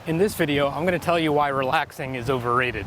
In this video, I'm going to tell you why relaxing is overrated.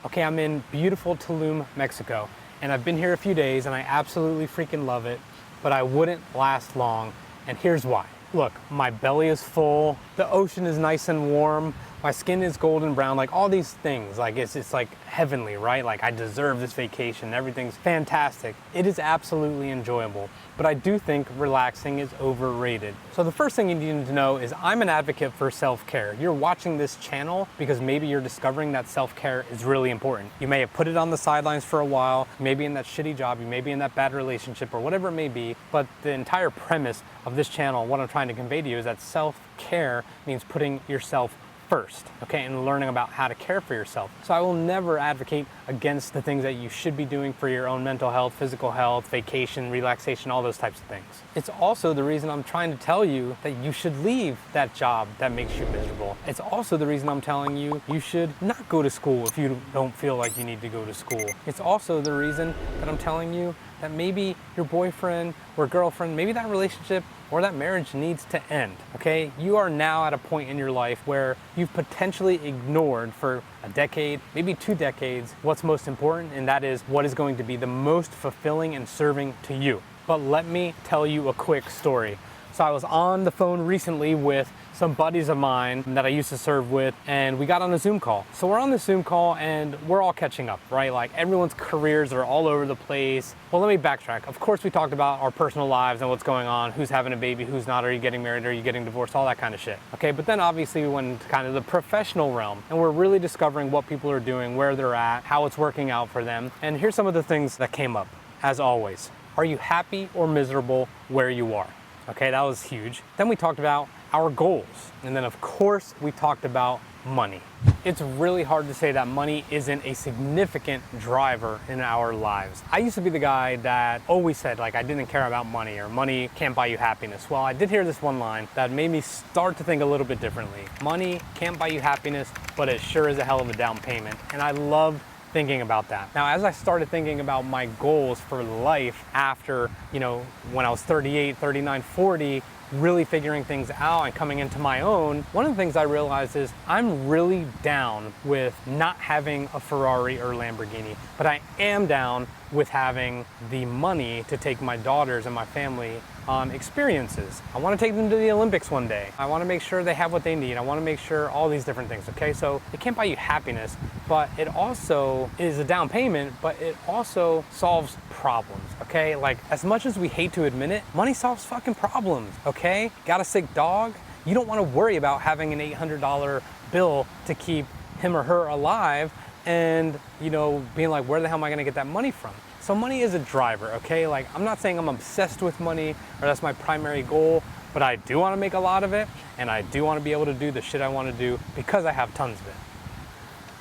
Okay, I'm in beautiful Tulum, Mexico, and I've been here a few days and I absolutely freaking love it, but I wouldn't last long, and here's why. Look, my belly is full, the ocean is nice and warm, my skin is golden brown, like all these things, like it's like heavenly, right? Like I deserve this vacation, everything's fantastic. It is absolutely enjoyable, but I do think relaxing is overrated. So the first thing you need to know is I'm an advocate for self-care. You're watching this channel because maybe you're discovering that self-care is really important. You may have put it on the sidelines for a while, maybe in that shitty job, you may be in that bad relationship or whatever it may be, but the entire premise of this channel, what I'm trying to convey to you is that self-care means putting yourself first, okay, and learning about how to care for yourself. So I will never advocate against the things that you should be doing for your own mental health, physical health, vacation, relaxation, all those types of things. It's also the reason I'm trying to tell you that you should leave that job that makes you miserable. It's also the reason I'm telling you you should not go to school if you don't feel like you need to go to school. It's also the reason that I'm telling you that maybe your boyfriend or girlfriend, maybe that relationship or that marriage needs to end, okay? You are now at a point in your life where you've potentially ignored for a decade, maybe 2 decades, what's most important, and that is what is going to be the most fulfilling and serving to you. But let me tell you a quick story. So I was on the phone recently with some buddies of mine that I used to serve with, and we got on a Zoom call. So we're on the Zoom call and we're all catching up, right? Like everyone's careers are all over the place. Well, let me backtrack. Of course, we talked about our personal lives and what's going on, who's having a baby, who's not, are you getting married, are you getting divorced, all that kind of shit. Okay, but then obviously we went into kind of the professional realm and we're really discovering what people are doing, where they're at, how it's working out for them. And here's some of the things that came up, as always. Are you happy or miserable where you are? Okay, that was huge. Then we talked about our goals. And then of course we talked about money. It's really hard to say that money isn't a significant driver in our lives. I used to be the guy that always said like I didn't care about money or money can't buy you happiness. Well, I did hear this one line that made me start to think a little bit differently. Money can't buy you happiness, but it sure is a hell of a down payment. And I love thinking about that. Now, as I started thinking about my goals for life after, when I was 38, 39, 40, really figuring things out and coming into my own, one of the things I realized is I'm really down with not having a Ferrari or Lamborghini, but I am down with having the money to take my daughters and my family on experiences. I want to take them to the Olympics one day. I want to make sure they have what they need. I want to make sure all these different things, okay? So it can't buy you happiness, but it also is a down payment, but it also solves problems, okay? Like as much as we hate to admit it, money solves fucking problems, okay? Got a sick dog? You don't want to worry about having an $800 bill to keep him or her alive and, being like, where the hell am I going to get that money from? So money is a driver, okay? Like I'm not saying I'm obsessed with money or that's my primary goal, but I do want to make a lot of it and I do want to be able to do the shit I want to do because I have tons of it.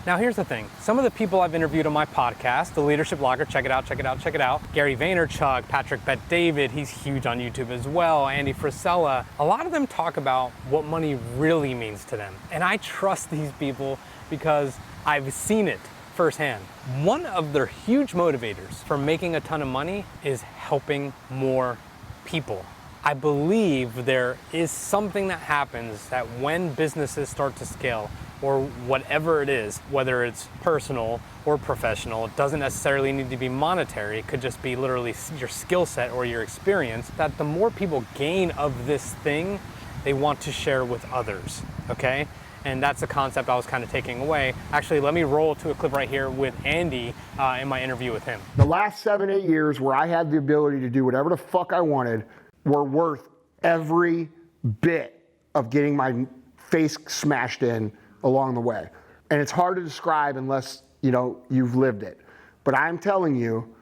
Now here's the thing. Some of the people I've interviewed on my podcast, The Leadership Blogger, check it out, check it out, check it out. Gary Vaynerchuk, Patrick Bet-David, he's huge on YouTube as well, Andy Frisella. A lot of them talk about what money really means to them. And I trust these people because I've seen it firsthand. One of their huge motivators for making a ton of money is helping more people. I believe there is something that happens that when businesses start to scale or whatever it is, whether it's personal or professional, it doesn't necessarily need to be monetary, it could just be literally your skill set or your experience, that the more people gain of this thing, they want to share with others, okay? And that's a concept I was kind of taking away. Actually, let me roll to a clip right here with Andy in my interview with him. The last 7, 8 years where I had the ability to do whatever the fuck I wanted were worth every bit of getting my face smashed in along the way. And it's hard to describe unless, you've lived it. But I'm telling you,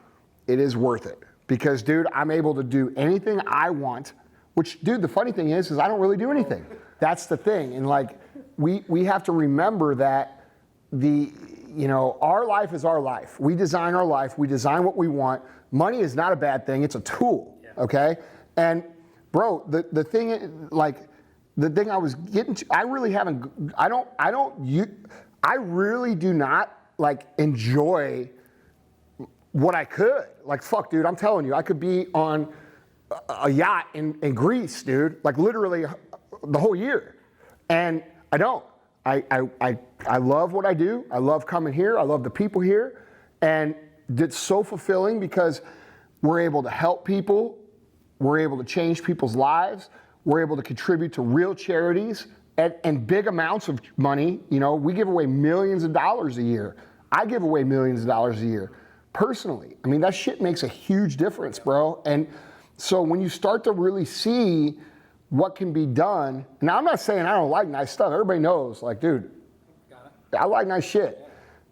it is worth it. Because, dude, I'm able to do anything I want, which, dude, the funny thing is I don't really do anything. That's the thing. And like, we have to remember that our life is our life. We design our life. We design what we want. Money is not a bad thing. It's a tool, okay? And bro, the thing I was getting to, I really do not like enjoy what I could. Like, fuck, dude, I'm telling you, I could be on a yacht in Greece, dude, like literally the whole year. And I don't. I love what I do. I love coming here. I love the people here. And it's so fulfilling because we're able to help people. We're able to change people's lives. We're able to contribute to real charities and big amounts of money. You know, we give away millions of dollars a year. I give away millions of dollars a year personally. I mean, that shit makes a huge difference, bro. And so when you start to really see what can be done, now I'm not saying I don't like nice stuff. Everybody knows, like, dude, I like nice shit,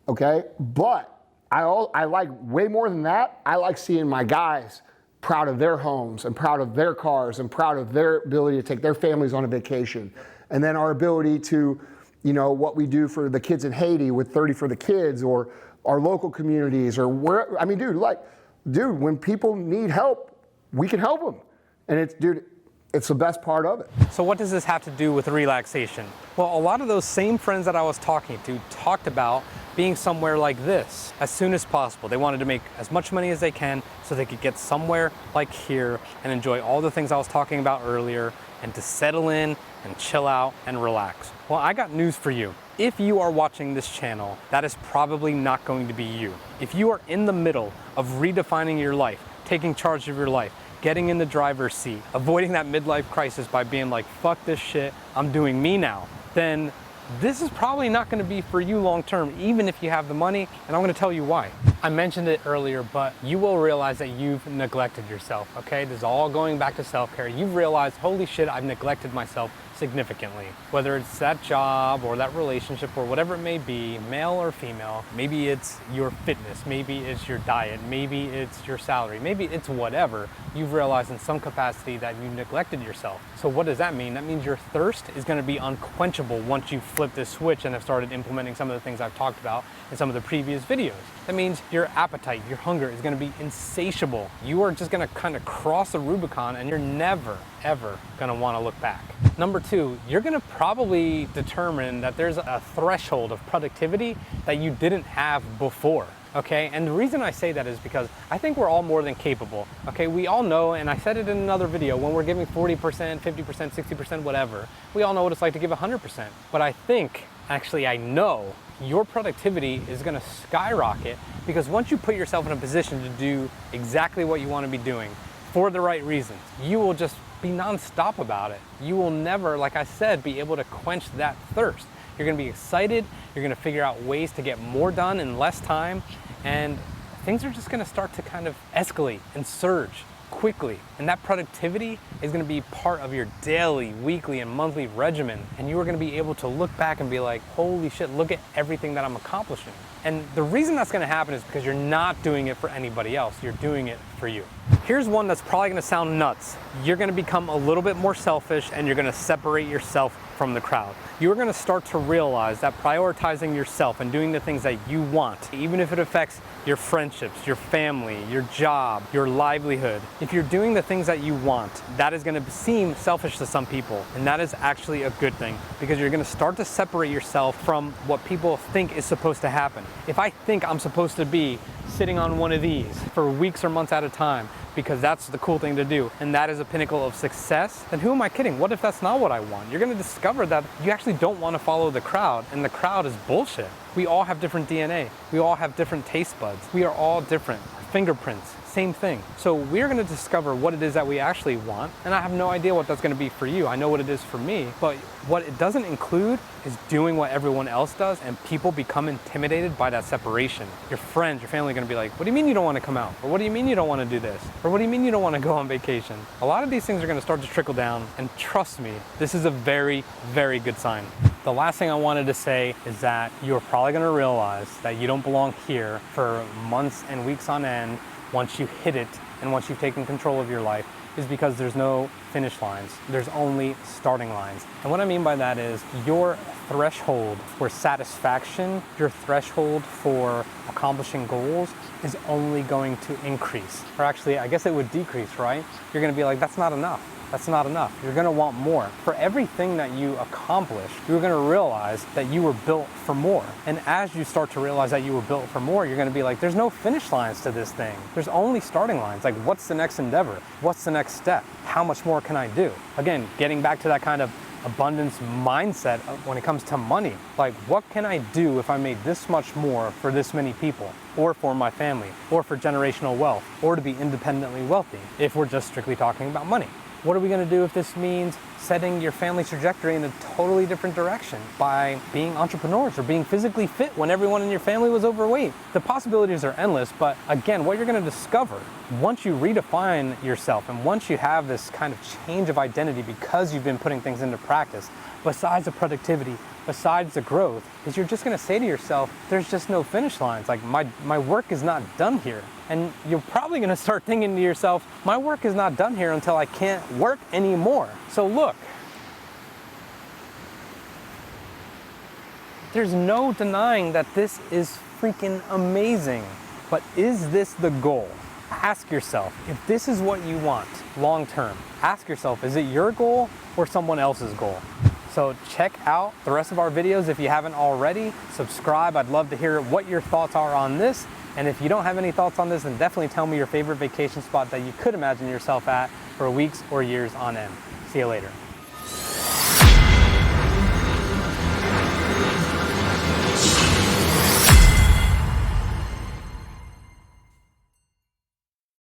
okay? But I like way more than that. I like seeing my guys proud of their homes and proud of their cars and proud of their ability to take their families on a vacation. And then our ability to, you know, what we do for the kids in Haiti with 30 for the Kids, or our local communities, or where, I mean, dude, when people need help, we can help them. And it's the best part of it. So what does this have to do with relaxation? Well, a lot of those same friends that I was talking to talked about being somewhere like this as soon as possible. They wanted to make as much money as they can so they could get somewhere like here and enjoy all the things I was talking about earlier, and to settle in and chill out and relax. Well, I got news for you. If you are watching this channel, that is probably not going to be you. If you are in the middle of redefining your life, taking charge of your life, getting in the driver's seat, avoiding that midlife crisis by being like, fuck this shit, I'm doing me now, then this is probably not going to be for you long term, even if you have the money, and I'm going to tell you why. I mentioned it earlier, but you will realize that you've neglected yourself, okay? This is all going back to self-care. You've realized, holy shit, I've neglected myself significantly. Whether it's that job or that relationship or whatever it may be, male or female, maybe it's your fitness, maybe it's your diet, maybe it's your salary, maybe it's whatever. You've realized in some capacity that you neglected yourself. So what does that mean? That means your thirst is going to be unquenchable once you flip this switch and have started implementing some of the things I've talked about in some of the previous videos. That means your appetite, your hunger is going to be insatiable. You are just going to kind of cross the Rubicon, and you're never, ever going to want to look back. Number two, you're going to probably determine that there's a threshold of productivity that you didn't have before. Okay, and the reason I say that is because I think we're all more than capable. Okay, we all know, and I said it in another video, when we're giving 40%, 50%, 60%, whatever, we all know what it's like to give 100%. But I think, actually I know, your productivity is gonna skyrocket, because once you put yourself in a position to do exactly what you wanna be doing for the right reasons, you will just be nonstop about it. You will never, like I said, be able to quench that thirst. You're gonna be excited, you're gonna figure out ways to get more done in less time, and things are just gonna start to kind of escalate and surge quickly. And that productivity is gonna be part of your daily, weekly, and monthly regimen. And you are gonna be able to look back and be like, holy shit, look at everything that I'm accomplishing. And the reason that's gonna happen is because you're not doing it for anybody else, you're doing it for you. Here's one that's probably gonna sound nuts. You're gonna become a little bit more selfish, and you're gonna separate yourself from the crowd. You're gonna start to realize that prioritizing yourself and doing the things that you want, even if it affects your friendships, your family, your job, your livelihood, if you're doing the things that you want, that is gonna seem selfish to some people. And that is actually a good thing, because you're gonna start to separate yourself from what people think is supposed to happen. If I think I'm supposed to be sitting on one of these for weeks or months at a time, because that's the cool thing to do, and that is a pinnacle of success, then who am I kidding? What if that's not what I want? You're gonna discover that you actually don't wanna follow the crowd, and the crowd is bullshit. We all have different DNA. We all have different taste buds. We are all different. Fingerprints, same thing. So we're gonna discover what it is that we actually want, and I have no idea what that's gonna be for you. I know what it is for me, but what it doesn't include is doing what everyone else does, and people become intimidated by that separation. Your friends, your family are gonna be like, what do you mean you don't wanna come out? Or what do you mean you don't wanna do this? Or what do you mean you don't wanna go on vacation? A lot of these things are gonna start to trickle down, and trust me, this is a very, very good sign. The last thing I wanted to say is that you're probably gonna realize that you don't belong here for months and weeks on end once you hit it, and once you've taken control of your life, is because there's no finish lines. There's only starting lines. And what I mean by that is your threshold for satisfaction, your threshold for accomplishing goals is only going to increase. Or actually, I guess it would decrease, right? You're gonna be like, that's not enough. That's not enough. You're gonna want more. For everything that you accomplish, you're gonna realize that you were built for more. And as you start to realize that you were built for more, you're gonna be like, there's no finish lines to this thing. There's only starting lines. Like, what's the next endeavor? What's the next step? How much more can I do? Again, getting back to that kind of abundance mindset when it comes to money. Like, what can I do if I made this much more for this many people, or for my family, or for generational wealth, or to be independently wealthy, if we're just strictly talking about money? What are we going to do if this means setting your family's trajectory in a totally different direction by being entrepreneurs or being physically fit when everyone in your family was overweight? The possibilities are endless, but again, what you're going to discover once you redefine yourself and once you have this kind of change of identity because you've been putting things into practice, besides the productivity, besides the growth, is you're just going to say to yourself, there's just no finish lines. Like, my work is not done here. And you're probably going to start thinking to yourself, my work is not done here until I can't work anymore. So look, there's no denying that this is freaking amazing. But is this the goal? Ask yourself, if this is what you want long term, ask yourself, is it your goal or someone else's goal? So check out the rest of our videos if you haven't already. Subscribe. I'd love to hear what your thoughts are on this. And if you don't have any thoughts on this, then definitely tell me your favorite vacation spot that you could imagine yourself at for weeks or years on end. See you later.